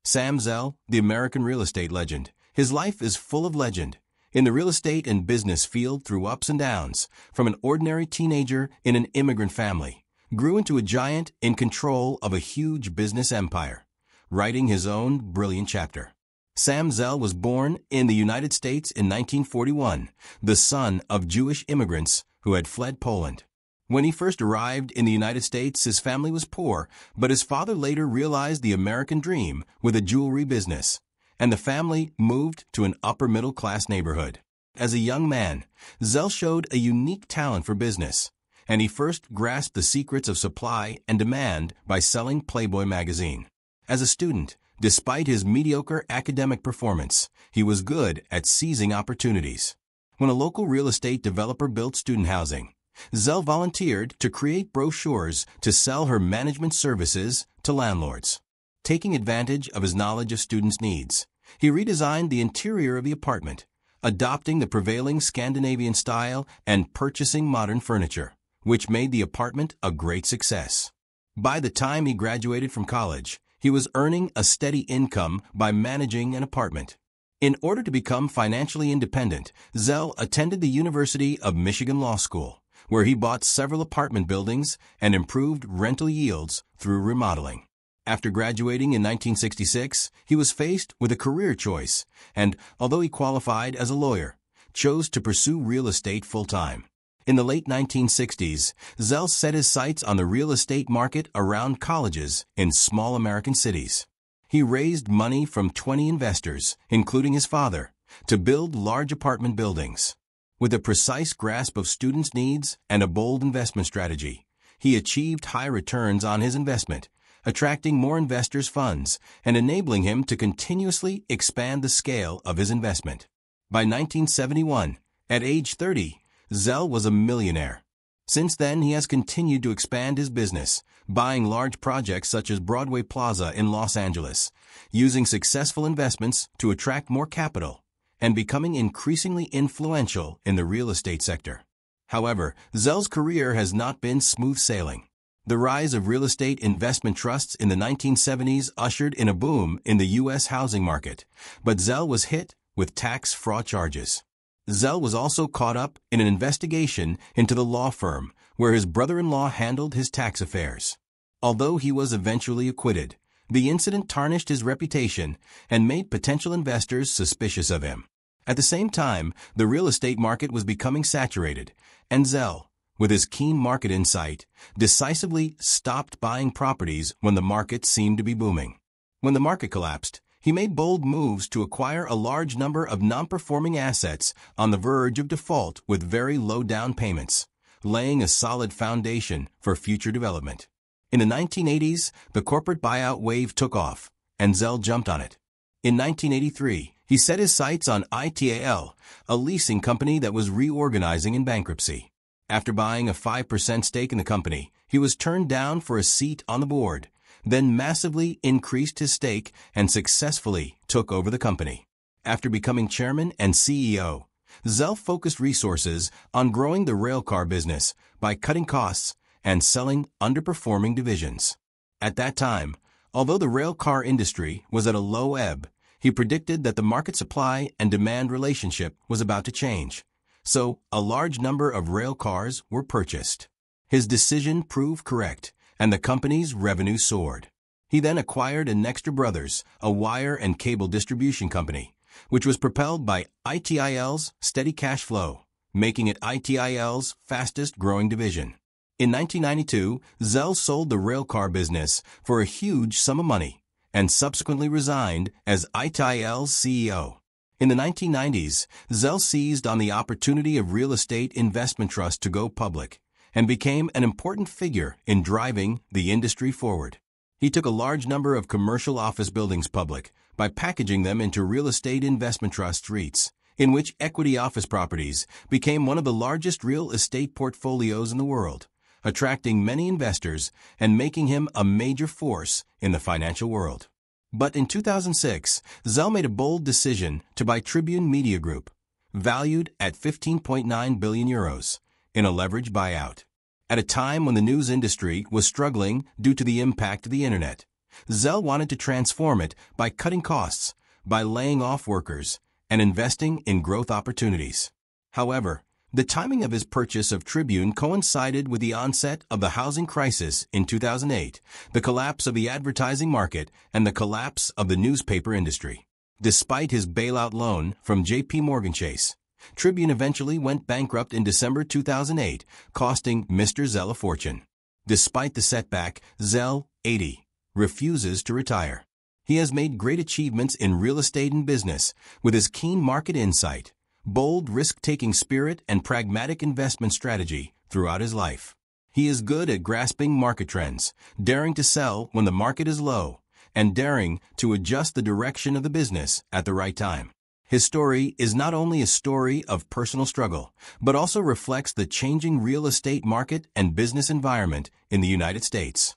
Sam Zell, the American real estate legend. His life is full of legend. In the real estate and business field through ups and downs, from an ordinary teenager in an immigrant family, grew into a giant in control of a huge business empire, writing his own brilliant chapter. Sam Zell was born in the United States in 1941, the son of Jewish immigrants who had fled Poland. When he first arrived in the United States, his family was poor, but his father later realized the American dream with a jewelry business, and the family moved to an upper-middle-class neighborhood. As a young man, Zell showed a unique talent for business, and he first grasped the secrets of supply and demand by selling Playboy magazine. As a student, despite his mediocre academic performance, he was good at seizing opportunities. When a local real estate developer built student housing, Zell volunteered to create brochures to sell her management services to landlords. Taking advantage of his knowledge of students' needs, he redesigned the interior of the apartment, adopting the prevailing Scandinavian style and purchasing modern furniture, which made the apartment a great success. By the time he graduated from college, he was earning a steady income by managing an apartment. In order to become financially independent, Zell attended the University of Michigan Law School, where he bought several apartment buildings and improved rental yields through remodeling. After graduating in 1966, he was faced with a career choice and, although he qualified as a lawyer, chose to pursue real estate full-time. In the late 1960s, Zell set his sights on the real estate market around colleges in small American cities. He raised money from 20 investors, including his father, to build large apartment buildings. With a precise grasp of students' needs and a bold investment strategy, he achieved high returns on his investment, attracting more investors' funds and enabling him to continuously expand the scale of his investment. By 1971, at age 30, Zell was a millionaire. Since then, he has continued to expand his business, buying large projects such as Broadway Plaza in Los Angeles, using successful investments to attract more capital, and becoming increasingly influential in the real estate sector. However, Zell's career has not been smooth sailing. The rise of real estate investment trusts in the 1970s ushered in a boom in the U.S. housing market, but Zell was hit with tax fraud charges. Zell was also caught up in an investigation into the law firm where his brother-in-law handled his tax affairs. Although he was eventually acquitted, the incident tarnished his reputation and made potential investors suspicious of him. At the same time, the real estate market was becoming saturated, and Zell, with his keen market insight, decisively stopped buying properties when the market seemed to be booming. When the market collapsed, he made bold moves to acquire a large number of non-performing assets on the verge of default with very low down payments, laying a solid foundation for future development. In the 1980s, the corporate buyout wave took off, and Zell jumped on it. In 1983, he set his sights on ITAL, a leasing company that was reorganizing in bankruptcy. After buying a 5% stake in the company, he was turned down for a seat on the board, then massively increased his stake and successfully took over the company. After becoming chairman and CEO, Zell focused resources on growing the railcar business by cutting costs and selling underperforming divisions. At that time, although the railcar industry was at a low ebb, he predicted that the market supply and demand relationship was about to change, so a large number of rail cars were purchased. His decision proved correct, and the company's revenue soared. He then acquired Annexter Brothers, a wire and cable distribution company, which was propelled by ITIL's steady cash flow, making it ITIL's fastest-growing division. In 1992, Zell sold the railcar business for a huge sum of money and subsequently resigned as ITIL's CEO. In the 1990s, Zell seized on the opportunity of real estate investment trust to go public and became an important figure in driving the industry forward. He took a large number of commercial office buildings public by packaging them into real estate investment trust REITs, in which equity office properties became one of the largest real estate portfolios in the world, attracting many investors and making him a major force in the financial world. But in 2006, Zell made a bold decision to buy Tribune Media Group, valued at 15.9 billion euros, in a leverage buyout. At a time when the news industry was struggling due to the impact of the internet, Zell wanted to transform it by cutting costs, by laying off workers, and investing in growth opportunities. However, the timing of his purchase of Tribune coincided with the onset of the housing crisis in 2008, the collapse of the advertising market, and the collapse of the newspaper industry. Despite his bailout loan from J.P. Morgan Chase, Tribune eventually went bankrupt in December 2008, costing Mr. Zell a fortune. Despite the setback, Zell, 80, refuses to retire. He has made great achievements in real estate and business with his keen market insight, bold risk-taking spirit, and pragmatic investment strategy throughout his life. He is good at grasping market trends, daring to sell when the market is low, and daring to adjust the direction of the business at the right time. His story is not only a story of personal struggle, but also reflects the changing real estate market and business environment in the United States.